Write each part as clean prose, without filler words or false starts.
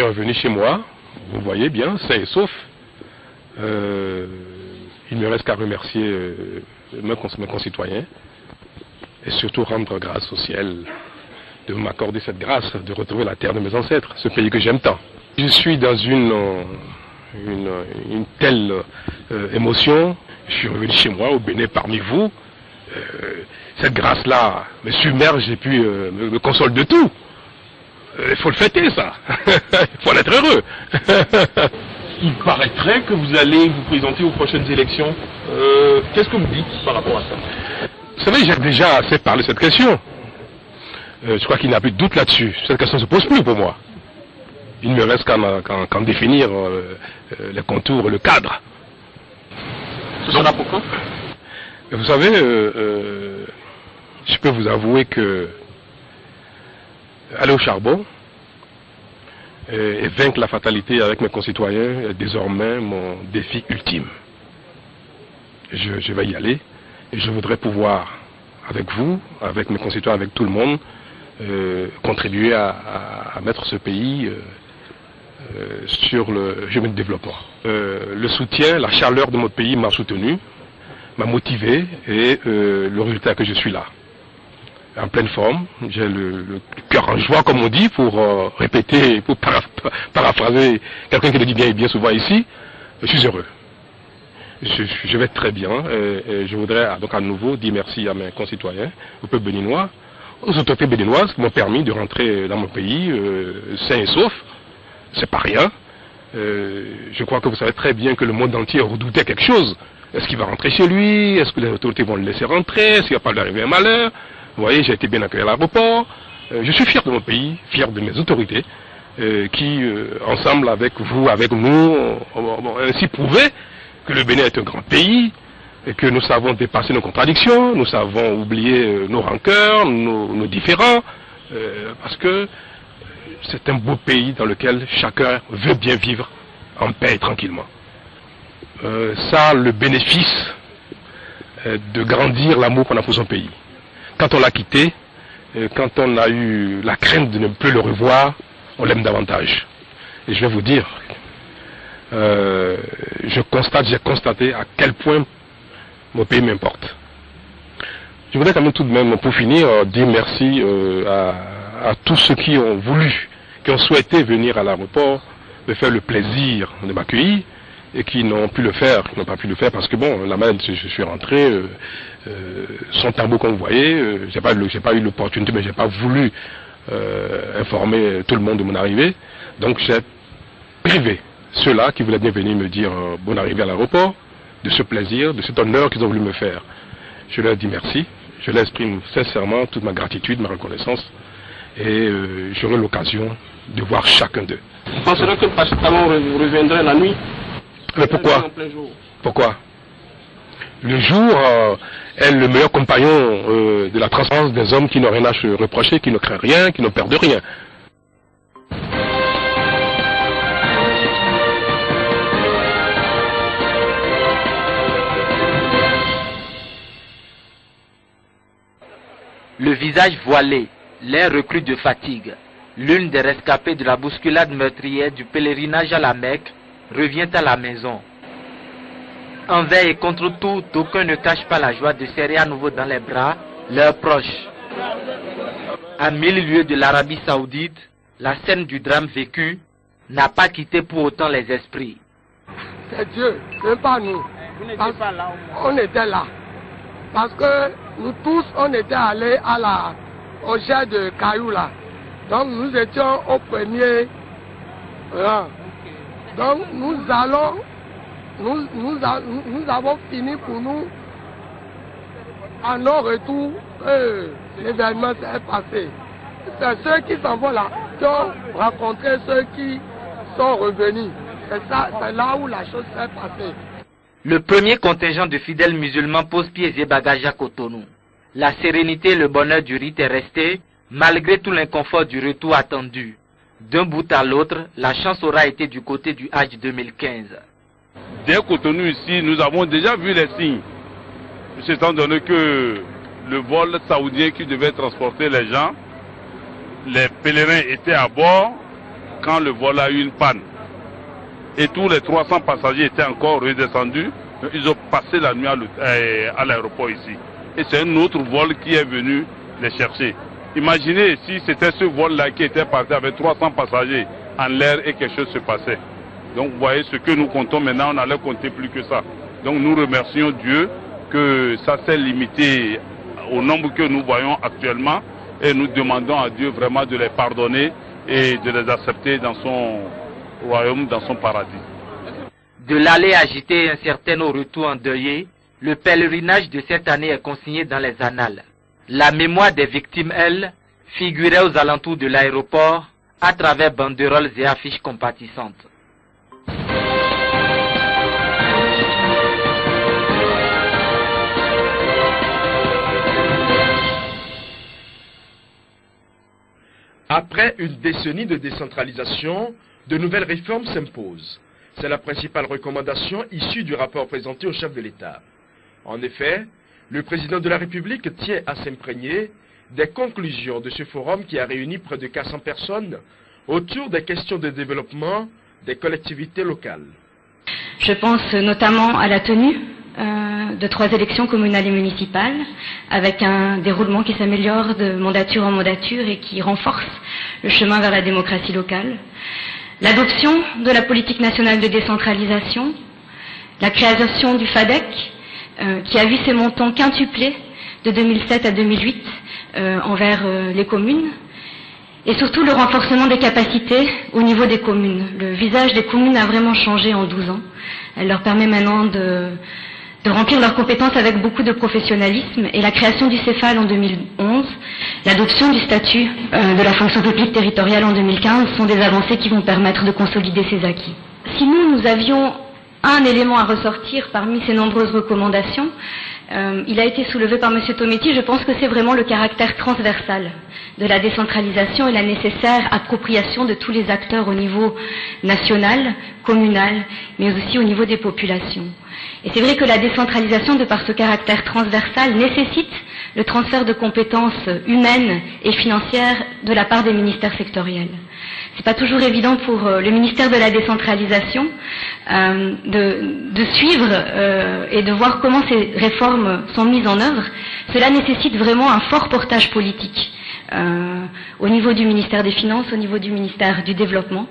revenu chez moi, vous voyez bien, sain et sauf. Il ne me reste qu'à remercier mes concitoyens et surtout rendre grâce au ciel de m'accorder cette grâce, de retrouver la terre de mes ancêtres, ce pays que j'aime tant. Je suis dans une telle émotion, je suis revenu chez moi, au Bénin, parmi vous. Cette grâce-là me submerge et puis me console de tout. Il faut le fêter, ça. Il faut en être heureux. Il paraîtrait que vous allez vous présenter aux prochaines élections. Qu'est-ce que vous dites par rapport à ça? Vous savez, j'ai déjà assez parlé de cette question. Je crois qu'il n'y a plus de doute là-dessus. Cette question ne se pose plus pour moi. Il ne me reste qu'à définir les contours, le cadre. Ce sera pour quand? Vous savez, je peux vous avouer que aller au charbon et vaincre la fatalité avec mes concitoyens est désormais mon défi ultime. Je vais y aller et je voudrais pouvoir, avec vous, avec mes concitoyens, avec tout le monde, contribuer à mettre ce pays sur le chemin de développement. Le soutien, la chaleur de notre pays m'a soutenu, m'a motivé et le résultat que je suis là. En pleine forme, j'ai le cœur en joie, comme on dit, pour répéter, pour paraphraser quelqu'un qui le dit bien et bien souvent ici. Je suis heureux. Je vais très bien et je voudrais donc à nouveau dire merci à mes concitoyens, au peuple béninois, aux autorités béninoises qui m'ont permis de rentrer dans mon pays sain et sauf. C'est pas rien. Je crois que vous savez très bien que le monde entier redoutait quelque chose. Est-ce qu'il va rentrer chez lui? Est-ce que les autorités vont le laisser rentrer? Est-ce qu'il va pas lui arriver un malheur? Vous voyez, j'ai été bien accueilli à l'aéroport. Je suis fier de mon pays, fier de mes autorités, qui, ensemble avec vous, avec nous, ont ainsi prouvé que le Bénin est un grand pays, et que nous savons dépasser nos contradictions, nous savons oublier nos rancœurs, nos différends, parce que c'est un beau pays dans lequel chacun veut bien vivre en paix et tranquillement. Ça a le bénéfice de grandir l'amour qu'on a pour son pays. Quand on l'a quitté, quand on a eu la crainte de ne plus le revoir, on l'aime davantage. Et je vais vous dire, j'ai constaté à quel point mon pays m'importe. Je voudrais quand même tout de même, pour finir, dire merci à tous ceux qui ont voulu, qui ont souhaité venir à l'aéroport, me faire le plaisir de m'accueillir, et qui n'ont pu le faire, qui n'ont pas pu le faire parce que bon, la manière dont je suis rentré, son tambour comme vous voyez, j'ai pas eu l'opportunité, mais j'ai pas voulu informer tout le monde de mon arrivée, donc j'ai privé ceux-là qui voulaient bien venir me dire bonne arrivée à l'aéroport, de ce plaisir, de cet honneur qu'ils ont voulu me faire. Je leur dis merci, je leur exprime sincèrement toute ma gratitude, ma reconnaissance, et j'aurai l'occasion de voir chacun d'eux. Vous penserez que Patrice Talon reviendrait la nuit? Mais pourquoi? Pourquoi? Le jour est le meilleur compagnon de la transparence des hommes qui n'ont rien à se reprocher, qui ne craignent rien, qui ne perdent rien. Le visage voilé, l'air reclus de fatigue, l'une des rescapées de la bousculade meurtrière du pèlerinage à la Mecque revient à la maison. Envers et contre tout, d'aucuns ne cachent pas la joie de serrer à nouveau dans les bras leurs proches. À 1000 lieues de l'Arabie Saoudite, la scène du drame vécu n'a pas quitté pour autant les esprits. C'est Dieu, c'est pas nous. Vous n'étiez pas là au moins. On était là. Parce que nous tous, on était allés au jet de cailloux là. Donc nous étions au premier rang. Donc nous avons fini pour nous, à nos retours, l'événement s'est passé. C'est ceux qui s'en vont là, qui ont rencontré ceux qui sont revenus. C'est là où la chose s'est passée. Le premier contingent de fidèles musulmans pose pieds et bagages à Cotonou. La sérénité et le bonheur du rite est resté, malgré tout l'inconfort du retour attendu. D'un bout à l'autre, la chance aura été du côté du Hajj 2015. Dès Cotonou ici, nous avons déjà vu les signes. Étant donné que le vol saoudien qui devait transporter les gens, les pèlerins étaient à bord. quand le vol a eu une panne et tous les 300 passagers étaient encore redescendus, ils ont passé la nuit à l'aéroport ici. Et c'est un autre vol qui est venu les chercher. Imaginez si c'était ce vol-là qui était parti avec 300 passagers en l'air et quelque chose se passait. Donc vous voyez ce que nous comptons maintenant, on n'allait compter plus que ça. Donc nous remercions Dieu que ça s'est limité au nombre que nous voyons actuellement et nous demandons à Dieu vraiment de les pardonner et de les accepter dans son royaume, dans son paradis. De l'aller agiter incertaine au retour endeuillé, le pèlerinage de cette année est consigné dans les annales. La mémoire des victimes, elle, figurait aux alentours de l'aéroport à travers banderoles et affiches compatissantes. Après une décennie de décentralisation, de nouvelles réformes s'imposent. C'est la principale recommandation issue du rapport présenté au chef de l'État. En effet, le président de la République tient à s'imprégner des conclusions de ce forum qui a réuni près de 400 personnes autour des questions de développement des collectivités locales. Je pense notamment à la tenue de 3 élections communales et municipales, avec un déroulement qui s'améliore de mandature en mandature et qui renforce le chemin vers la démocratie locale. L'adoption de la politique nationale de décentralisation, la création du FADEC, qui a vu ses montants quintuplés de 2007 à 2008 envers les communes, et surtout le renforcement des capacités au niveau des communes. Le visage des communes a vraiment changé en 12 ans. Elle leur permet maintenant de remplir leurs compétences avec beaucoup de professionnalisme, et la création du CEFAL en 2011, l'adoption du statut de la fonction publique territoriale en 2015 sont des avancées qui vont permettre de consolider ces acquis. Si nous avions un élément à ressortir parmi ces nombreuses recommandations, il a été soulevé par M. Tometti, je pense que c'est vraiment le caractère transversal de la décentralisation et la nécessaire appropriation de tous les acteurs au niveau national, communal, mais aussi au niveau des populations. Et c'est vrai que la décentralisation, de par ce caractère transversal, nécessite le transfert de compétences humaines et financières de la part des ministères sectoriels. C'est pas toujours évident pour le ministère de la décentralisation de suivre et de voir comment ces réformes sont mises en œuvre. Cela nécessite vraiment un fort portage politique au niveau du ministère des Finances, au niveau du ministère du Développement.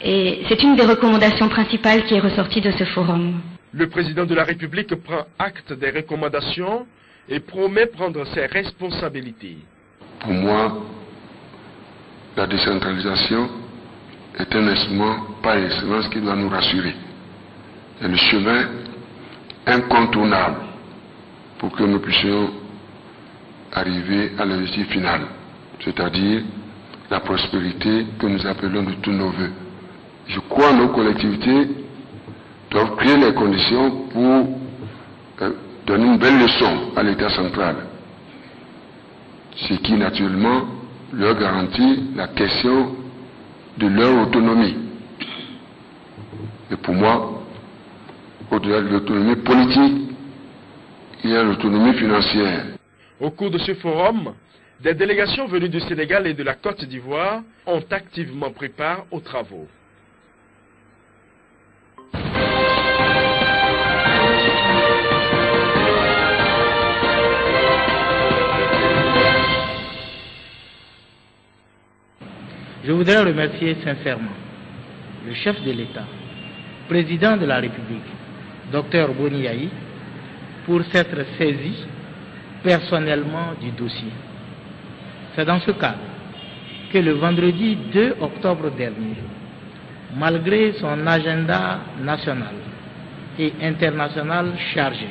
Et c'est une des recommandations principales qui est ressortie de ce forum. Le président de la République prend acte des recommandations et promet prendre ses responsabilités. Pour moi, la décentralisation est un instrument par excellence qui doit nous rassurer. C'est le chemin incontournable pour que nous puissions arriver à l'objectif final, c'est-à-dire la prospérité que nous appelons de tous nos voeux. Je crois que nos collectivités doivent créer les conditions pour donner une belle leçon à l'État central, ce qui naturellement leur garantit la question de leur autonomie. Et pour moi, au-delà de l'autonomie politique, il y a l'autonomie financière. Au cours de ce forum, des délégations venues du Sénégal et de la Côte d'Ivoire ont activement pris part aux travaux. Je voudrais remercier sincèrement le chef de l'État, président de la République, Dr Boni Yayi, pour s'être saisi personnellement du dossier. C'est dans ce cadre que le vendredi 2 octobre dernier, malgré son agenda national et international chargé,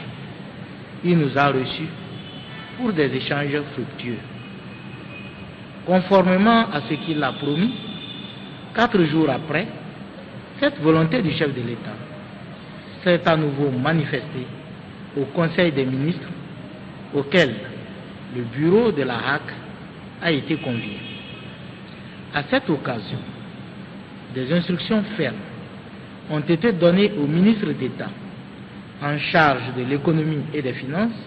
il nous a reçus pour des échanges fructueux. Conformément à ce qu'il a promis, 4 jours après, cette volonté du chef de l'État s'est à nouveau manifestée au Conseil des ministres, auquel le bureau de la HAC a été convié. À cette occasion, des instructions fermes ont été données au ministre d'État en charge de l'économie et des finances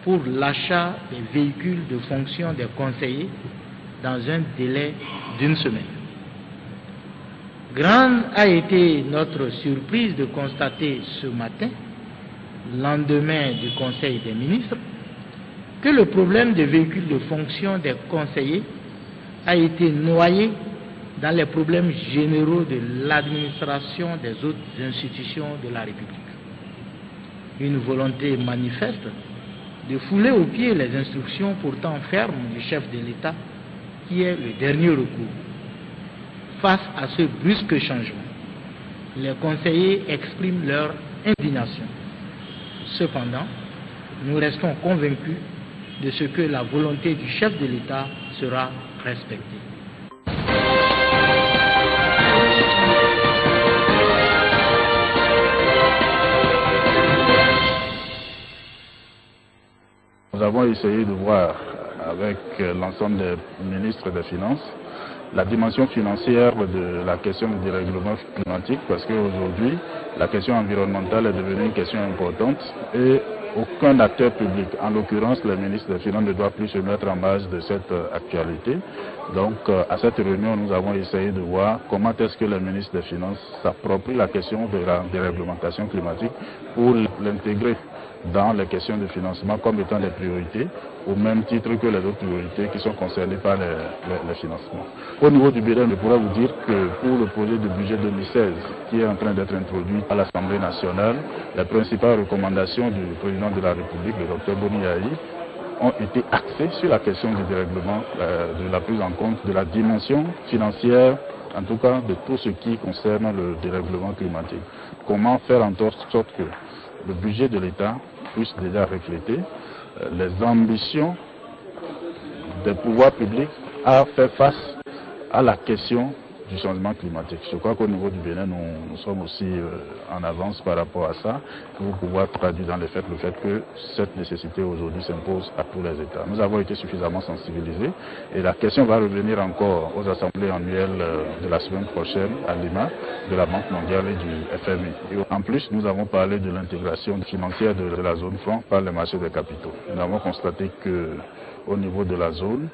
pour l'achat des véhicules de fonction des conseillers dans un délai d'1 semaine. Grande a été notre surprise de constater ce matin, lendemain du Conseil des ministres, que le problème des véhicules de fonction des conseillers a été noyé dans les problèmes généraux de l'administration des autres institutions de la République. Une volonté manifeste de fouler aux pieds les instructions pourtant fermes du chef de l'État, qui est le dernier recours. Face à ce brusque changement, les conseillers expriment leur indignation. Cependant, nous restons convaincus de ce que la volonté du chef de l'État sera respectée. Nous avons essayé de voir avec l'ensemble des ministres des Finances la dimension financière de la question du dérèglement climatique, parce qu'aujourd'hui, la question environnementale est devenue une question importante et aucun acteur public, en l'occurrence le ministre des Finances, ne doit plus se mettre en base de cette actualité. Donc à cette réunion, nous avons essayé de voir comment est-ce que le ministre des Finances s'approprie la question de la déréglementation climatique pour l'intégrer dans les questions de financement comme étant des priorités, au même titre que les autres priorités qui sont concernées par les financements. Au niveau du Bénin, je pourrais vous dire que pour le projet de budget 2016 qui est en train d'être introduit à l'Assemblée nationale, les principales recommandations du président de la République, le Dr Boni Yayi, ont été axées sur la question du dérèglement, de la prise en compte de la dimension financière, en tout cas de tout ce qui concerne le dérèglement climatique. Comment faire en sorte que le budget de l'État puisse déjà refléter les ambitions des pouvoirs publics à faire face à la question du changement climatique. Je crois qu'au niveau du Bénin, nous sommes aussi en avance par rapport à ça, pour pouvoir traduire dans les faits le fait que cette nécessité aujourd'hui s'impose à tous les États. Nous avons été suffisamment sensibilisés et la question va revenir encore aux assemblées annuelles de la semaine prochaine à Lima, de la Banque mondiale et du FMI. Et en plus, nous avons parlé de l'intégration financière de la zone franc par le marché des capitaux. Nous avons constaté qu'au niveau de la zone,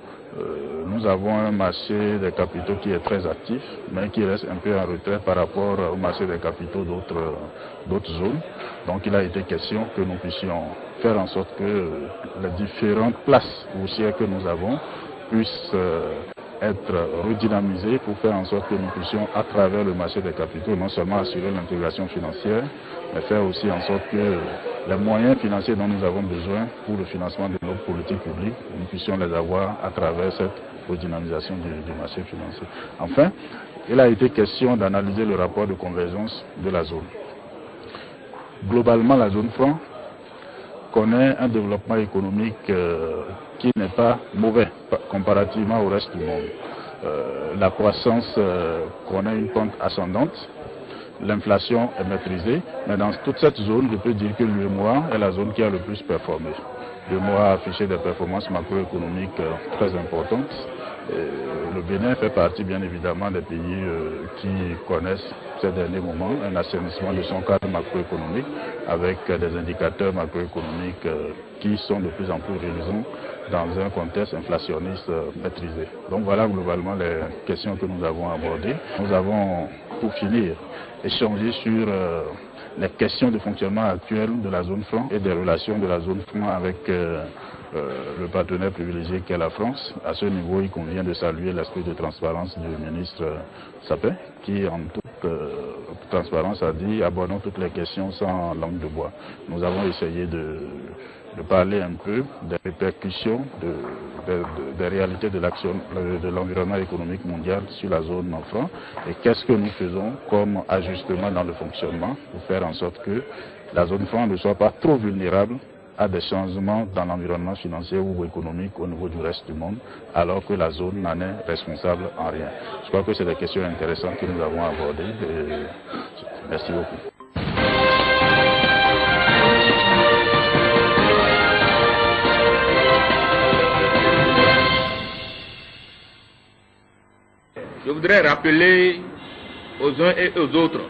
nous avons un marché des capitaux qui est très actif, mais qui reste un peu en retrait par rapport au marché des capitaux d'autres zones. Donc il a été question que nous puissions faire en sorte que les différentes places boursières que nous avons puissent être redynamisées pour faire en sorte que nous puissions, à travers le marché des capitaux, non seulement assurer l'intégration financière, mais faire aussi en sorte que les moyens financiers dont nous avons besoin pour le financement de nos politiques publiques, nous puissions les avoir à travers cette redynamisation du marché financier. Enfin, il a été question d'analyser le rapport de convergence de la zone. Globalement, la zone franc connaît un développement économique qui n'est pas mauvais comparativement au reste du monde. La croissance connaît une pente ascendante. L'inflation est maîtrisée, mais dans toute cette zone, je peux dire que l'UEMOA est la zone qui a le plus performé. L'UEMOA a affiché des performances macroéconomiques très importantes. Le Bénin fait partie bien évidemment des pays qui connaissent ces derniers moments un assainissement de son cadre macroéconomique avec des indicateurs macroéconomiques qui sont de plus en plus réalisants dans un contexte inflationniste maîtrisé. Donc voilà globalement les questions que nous avons abordées. Nous avons, pour finir, échangé sur les questions de fonctionnement actuel de la zone franc et des relations de la zone franc avec le partenaire privilégié qu'est la France. À ce niveau, il convient de saluer l'esprit de transparence du ministre Sapin, qui en toute transparence a dit abordons toutes les questions sans langue de bois. Nous avons essayé de parler un peu des répercussions des réalités de l'environnement économique mondial sur la zone franc et qu'est-ce que nous faisons comme ajustement dans le fonctionnement pour faire en sorte que la zone franc ne soit pas trop vulnérable à des changements dans l'environnement financier ou économique au niveau du reste du monde, alors que la zone n'en est responsable en rien. Je crois que c'est des questions intéressantes que nous avons abordées. Merci beaucoup. Je voudrais rappeler aux uns et aux autres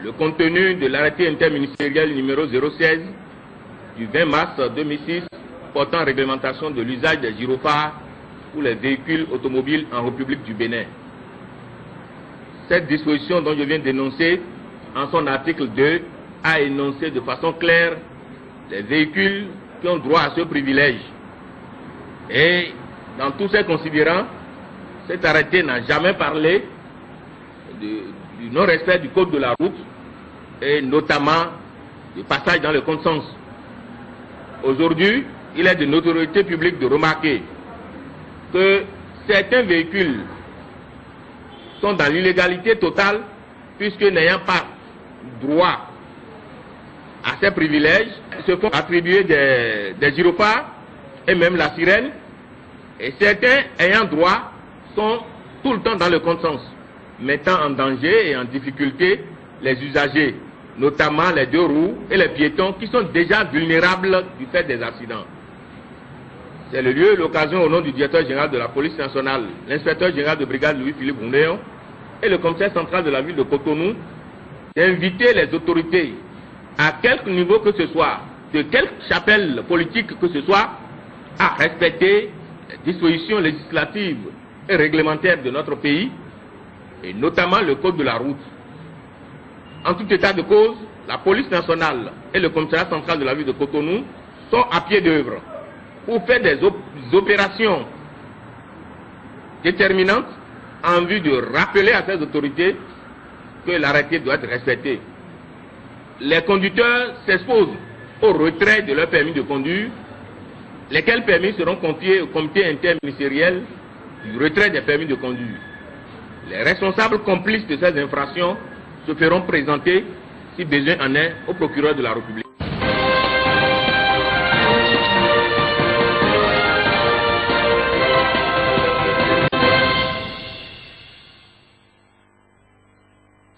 le contenu de l'arrêté interministériel numéro 016 du 20 mars 2006 portant réglementation de l'usage des gyrophares pour les véhicules automobiles en République du Bénin. cette disposition dont je viens d'énoncer, en son article 2, a énoncé de façon claire les véhicules qui ont droit à ce privilège. Et dans tous ces considérants, cet arrêté n'a jamais parlé du non-respect du code de la route et notamment du passage dans le contresens. Aujourd'hui, il est de notoriété publique de remarquer que certains véhicules sont dans l'illégalité totale puisque n'ayant pas droit à ces privilèges, se font attribuer des gyrophares et même la sirène, et certains ayant droit sont tout le temps dans le contresens, mettant en danger et en difficulté les usagers, notamment les deux roues et les piétons qui sont déjà vulnérables du fait des accidents. C'est le lieu et l'occasion, au nom du directeur général de la police nationale, l'inspecteur général de brigade Louis-Philippe Rounéon et le commissaire central de la ville de Cotonou, d'inviter les autorités, à quelque niveau que ce soit, de quelque chapelle politique que ce soit, à respecter les dispositions législatives et réglementaires de notre pays, et notamment le code de la route. En tout état de cause, la police nationale et le commissariat central de la ville de Cotonou sont à pied d'œuvre pour faire des opérations déterminantes en vue de rappeler à ces autorités que l'arrêté doit être respecté. Les conducteurs s'exposent au retrait de leur permis de conduire, lesquels permis seront confiés au comité interministériel du retrait des permis de conduire. Les responsables complices de ces infractions se feront présenter, si besoin en est, au procureur de la République.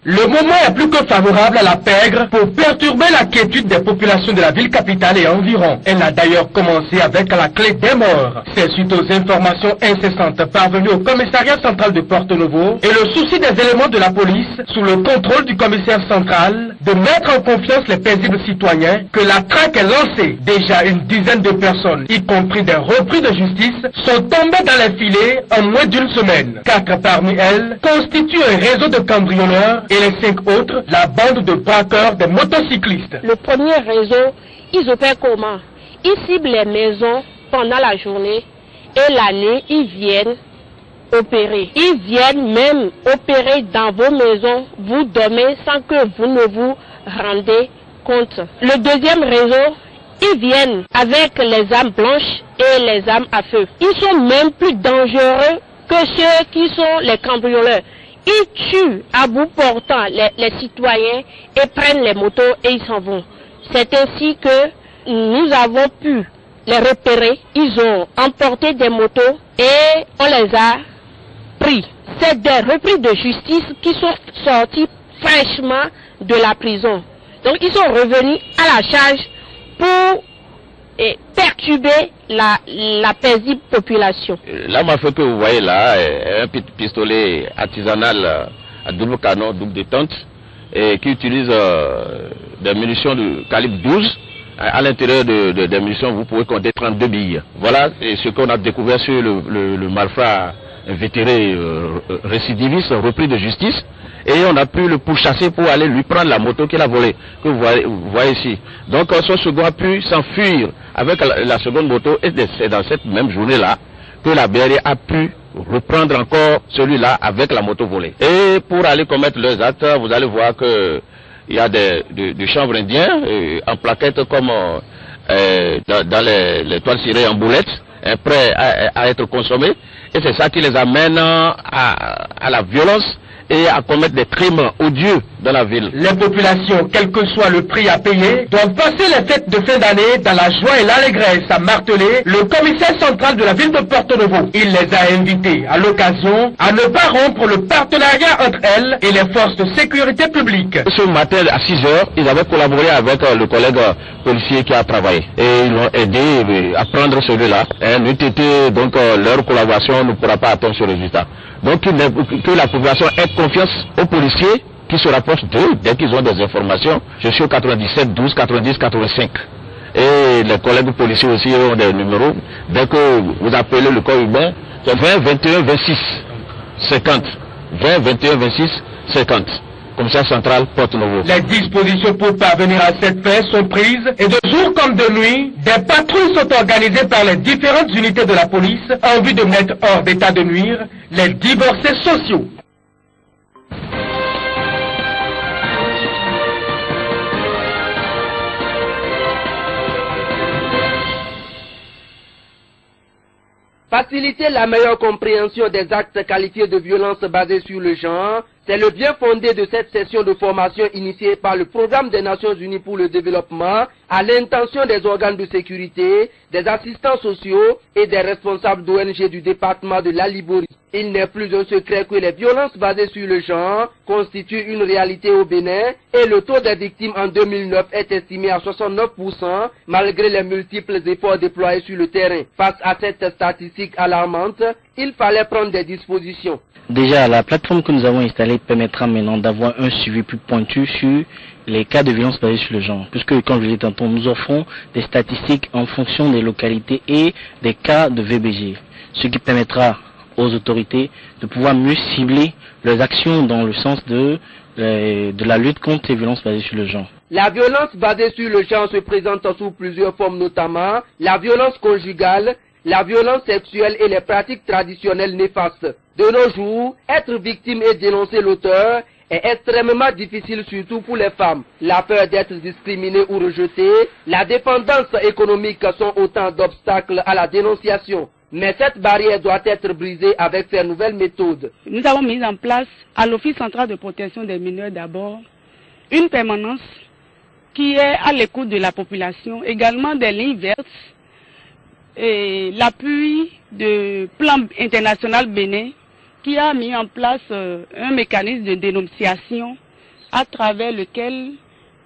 Le moment est plus que favorable à la pègre pour perturber la quiétude des populations de la ville capitale et environ. Elle a d'ailleurs commencé avec la clé des morts. C'est suite aux informations incessantes parvenues au commissariat central de Porto-Novo et le souci des éléments de la police, sous le contrôle du commissaire central, de mettre en confiance les paisibles citoyens, que la traque est lancée. Déjà une dizaine de personnes, y compris des repris de justice, sont tombées dans les filets en moins d'une semaine. 4 parmi elles constituent un réseau de cambrioleurs et les 5 autres, la bande de braqueurs des motocyclistes. Le premier réseau, ils opèrent comment? Ils ciblent les maisons pendant la journée et la nuit, ils viennent opérer. Ils viennent même opérer dans vos maisons, vous dormez sans que vous ne vous rendez compte. Le deuxième réseau, ils viennent avec les armes blanches et les armes à feu. Ils sont même plus dangereux que ceux qui sont les cambrioleurs. Ils tuent à bout portant les citoyens et prennent les motos et ils s'en vont. C'est ainsi que nous avons pu les repérer. Ils ont emporté des motos et on les a pris. C'est des repris de justice qui sont sortis fraîchement de la prison. Donc ils sont revenus à la charge pour perturber la paisible population. L'arme à feu que vous voyez là est un petit pistolet artisanal à double canon, double détente, et qui utilise des munitions de calibre 12. À l'intérieur des munitions, vous pouvez compter 32 billes. Voilà ce qu'on a découvert sur le malfrat invétéré récidiviste, repris de justice. Et on a pu le pourchasser pour aller lui prendre la moto qu'il a volée, que vous voyez ici. Donc son second a pu s'enfuir avec la seconde moto, et c'est dans cette même journée-là que la BRI a pu reprendre encore celui-là avec la moto volée. Et pour aller commettre leurs actes, vous allez voir que il y a des chanvres indiens en plaquettes comme dans les toiles cirées en boulettes, prêts à être consommés. Et c'est ça qui les amène à la violence et à commettre des crimes odieux dans la ville. Les populations, quel que soit le prix à payer, doivent passer les fêtes de fin d'année dans la joie et l'allégresse, a martelé le commissaire central de la ville de Porto-Novo. Il les a invités à l'occasion à ne pas rompre le partenariat entre elles et les forces de sécurité publique. Ce matin à 6 h, ils avaient collaboré avec le collègue policier qui a travaillé et ils l'ont aidé à prendre celui-là. N'eût été donc leur collaboration, on ne pourra pas atteindre ce résultat. Donc que la population ait confiance aux policiers qui se rapprochent d'eux dès qu'ils ont des informations. Je suis au 97 12 90 85. Et les collègues policiers aussi ont des numéros. Dès que vous appelez le corps urbain, c'est 20 21 26 50. 20 21 26 50. Commissaire central, Porto-Novo. Les dispositions pour parvenir à cette fin sont prises et de jour comme de nuit, des patrouilles sont organisées par les différentes unités de la police en vue de mettre hors d'état de nuire les divorcés sociaux. Faciliter la meilleure compréhension des actes qualifiés de violence basés sur le genre, c'est le bien fondé de cette session de formation initiée par le Programme des Nations Unies pour le développement à l'intention des organes de sécurité, des assistants sociaux et des responsables d'ONG du département de la Liborie. Il n'est plus un secret que les violences basées sur le genre constituent une réalité au Bénin et le taux des victimes en 2009 est estimé à 69% malgré les multiples efforts déployés sur le terrain. Face à cette statistique alarmante, il fallait prendre des dispositions. Déjà, la plateforme que nous avons installée permettra maintenant d'avoir un suivi plus pointu sur les cas de violence basés sur le genre. Puisque, comme je l'ai dit tantôt, nous offrons des statistiques en fonction des localités et des cas de VBG. Ce qui permettra aux autorités de pouvoir mieux cibler leurs actions dans le sens de la lutte contre les violences basées sur le genre. La violence basée sur le genre se présente sous plusieurs formes, notamment la violence conjugale, la violence sexuelle et les pratiques traditionnelles néfastes. De nos jours, être victime et dénoncer l'auteur est extrêmement difficile, surtout pour les femmes. La peur d'être discriminée ou rejetée, la dépendance économique sont autant d'obstacles à la dénonciation. Mais cette barrière doit être brisée avec ces nouvelles méthodes. Nous avons mis en place, à l'Office central de protection des mineurs d'abord, une permanence qui est à l'écoute de la population, également des lignes vertes, et l'appui de Plan International Bénin, qui a mis en place un mécanisme de dénonciation à travers lequel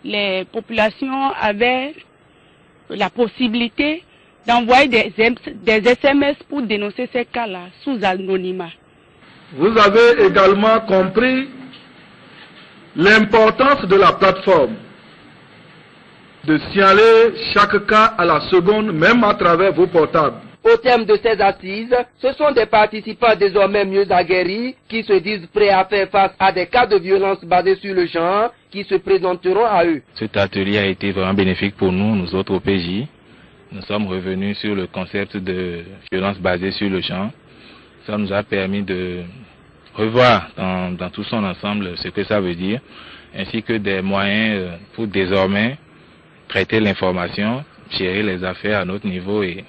les populations avaient la possibilité d'envoyer des SMS pour dénoncer ces cas-là sous anonymat. Vous avez également compris l'importance de la plateforme, de signaler chaque cas à la seconde, même à travers vos portables. Au terme de ces assises, ce sont des participants désormais mieux aguerris qui se disent prêts à faire face à des cas de violence basés sur le genre qui se présenteront à eux. Cet atelier a été vraiment bénéfique pour nous autres au PJ. Nous sommes revenus sur le concept de violence basée sur le genre. Ça nous a permis de revoir dans tout son ensemble ce que ça veut dire, ainsi que des moyens pour désormais traiter l'information, gérer les affaires à notre niveau et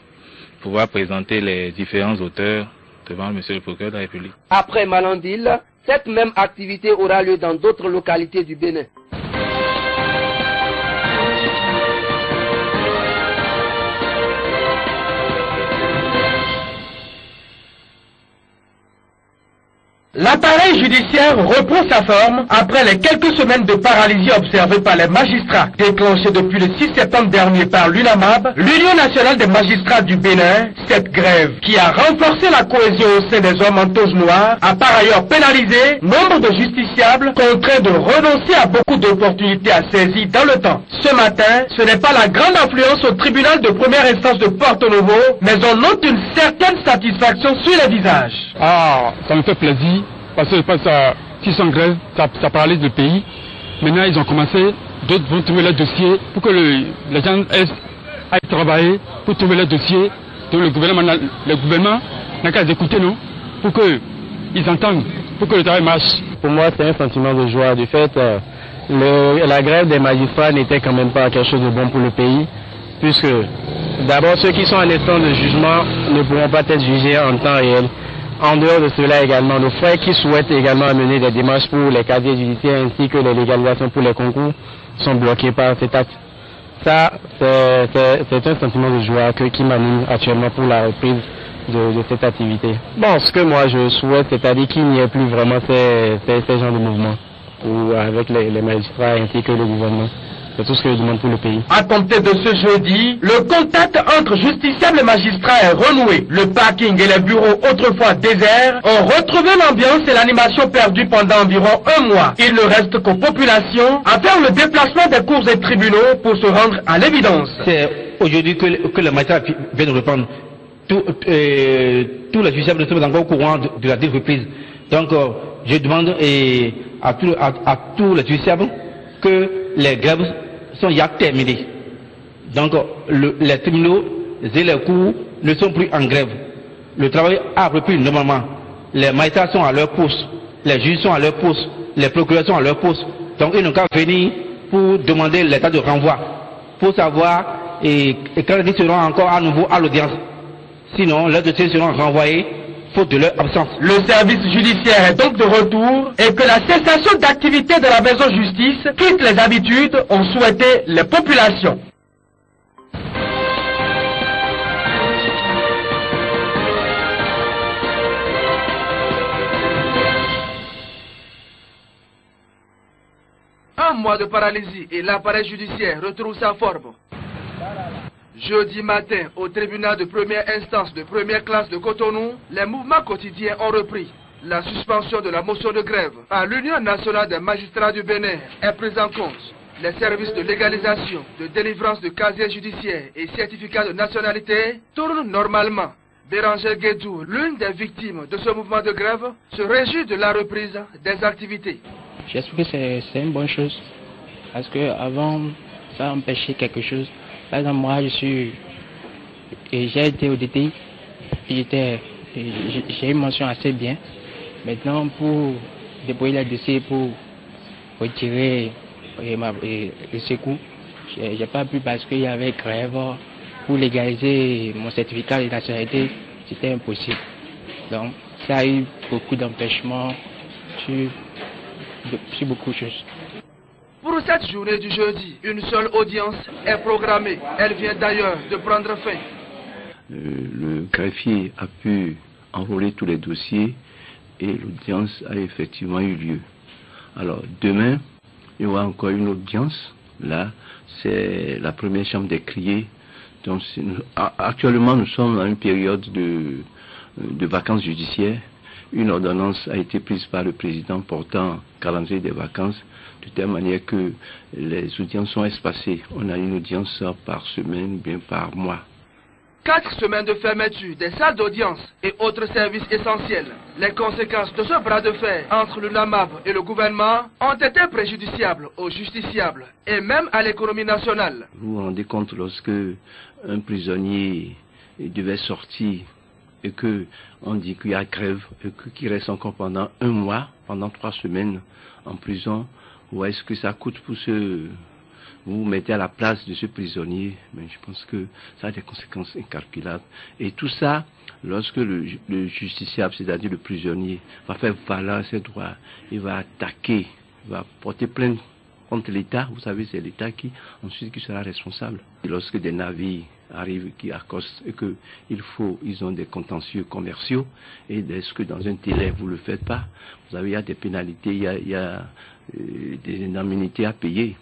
pouvoir présenter les différents auteurs devant Monsieur le procureur de la République. Après Malandil, cette même activité aura lieu dans d'autres localités du Bénin. L'appareil judiciaire reprend sa forme après les quelques semaines de paralysie observées par les magistrats, déclenchées depuis le 6 septembre dernier par l'UNAMAB, l'Union nationale des magistrats du Bénin. Cette grève, qui a renforcé la cohésion au sein des hommes en toge noire, a par ailleurs pénalisé nombre de justiciables contraints de renoncer à beaucoup d'opportunités à saisir dans le temps. Ce matin, ce n'est pas la grande affluence au tribunal de première instance de Porto-Novo, mais on note une certaine satisfaction sur les visages. Ah, ça me fait plaisir. Parce que s'ils sont en grève, ça paralyse le pays. Maintenant, ils ont commencé, d'autres vont trouver leur dossier pour que les gens aillent travailler, pour trouver leur dossier. Donc le gouvernement n'a qu'à les écouter, non? Pour qu'ils entendent, pour que le travail marche. Pour moi, c'est un sentiment de joie. Du fait, la grève des magistrats n'était quand même pas quelque chose de bon pour le pays, puisque d'abord, ceux qui sont en instance de jugement ne pourront pas être jugés en temps réel. En dehors de cela également, nos frères qui souhaitent également mener des démarches pour les casiers judiciaires ainsi que les légalisations pour les concours sont bloqués par cet acte. Ça, c'est un sentiment de joie qui m'anime actuellement pour la reprise de cette activité. Bon, ce que moi je souhaite, c'est-à-dire qu'il n'y ait plus vraiment ces genres de mouvements avec les magistrats ainsi que le gouvernement. C'est tout ce que je demande pour le pays. À compter de ce jeudi, le contact entre justiciables et magistrats est renoué. Le parking et les bureaux autrefois déserts ont retrouvé l'ambiance et l'animation perdue pendant environ un mois. Il ne reste qu'aux populations à faire le déplacement des cours et tribunaux pour se rendre à l'évidence. C'est aujourd'hui que les magistrats viennent reprendre. Tous les justiciables ne sont pas encore au courant de la reprise. Donc, je demande à tous les justiciables que les grèves sont déjà terminées. Donc les tribunaux et les cours ne sont plus en grève. Le travail a repris normalement. Les magistrats sont à leur poste, les juges sont à leur poste, les procureurs sont à leur poste. Donc ils n'ont qu'à venir pour demander l'état de renvoi, pour savoir et quand ils seront encore à nouveau à l'audience. Sinon, leurs dossiers seront renvoyés faute de leur absence. Le service judiciaire est donc de retour et que la cessation d'activité de la maison justice quitte les habitudes ont souhaité les populations. Un mois de paralysie et l'appareil judiciaire retrouve sa forme. Jeudi matin, au tribunal de première instance de première classe de Cotonou, les mouvements quotidiens ont repris. La suspension de la motion de grève par l'Union nationale des magistrats du Bénin est prise en compte. Les services de légalisation, de délivrance de casiers judiciaires et certificats de nationalité tournent normalement. Bérangère Guédou, l'une des victimes de ce mouvement de grève, se réjouit de la reprise des activités. J'espère que c'est une bonne chose, parce qu'avant, ça empêchait quelque chose. Par exemple, moi, j'ai été audité, j'ai une mention assez bien. Maintenant, pour déployer le dossier, pour retirer le secours, j'ai pas pu parce qu'il y avait grève. Pour légaliser mon certificat de nationalité, c'était impossible. Donc, ça a eu beaucoup d'empêchements sur beaucoup de choses. Pour cette journée du jeudi, une seule audience est programmée. Elle vient d'ailleurs de prendre fin. Le greffier a pu enrôler tous les dossiers et l'audience a effectivement eu lieu. Alors demain, il y aura encore une audience. Là, c'est la première chambre des criers. Donc, actuellement, nous sommes dans une période de vacances judiciaires. Une ordonnance a été prise par le président portant calendrier des vacances, de telle manière que les audiences sont espacées. On a une audience par semaine, bien par mois. 4 semaines de fermeture des salles d'audience et autres services essentiels. Les conséquences de ce bras de fer entre le NAMAB et le gouvernement ont été préjudiciables aux justiciables et même à l'économie nationale. Vous vous rendez compte lorsque un prisonnier devait sortir et qu'on dit qu'il y a grève et qu'il reste encore pendant un mois, pendant 3 semaines en prison, ou est-ce que ça coûte pour vous mettez à la place de ce prisonnier? Mais je pense que ça a des conséquences incalculables. Et tout ça, lorsque le justiciable, c'est-à-dire le prisonnier, va faire valoir ses droits, il va attaquer, il va porter plainte contre l'État. Vous savez, c'est l'État qui sera responsable. Et lorsque des navires arrivent, qui accostent, et ils ont des contentieux commerciaux, et est-ce que dans un délai vous ne le faites pas, vous savez, il y a des pénalités, il y a des indemnités à payer.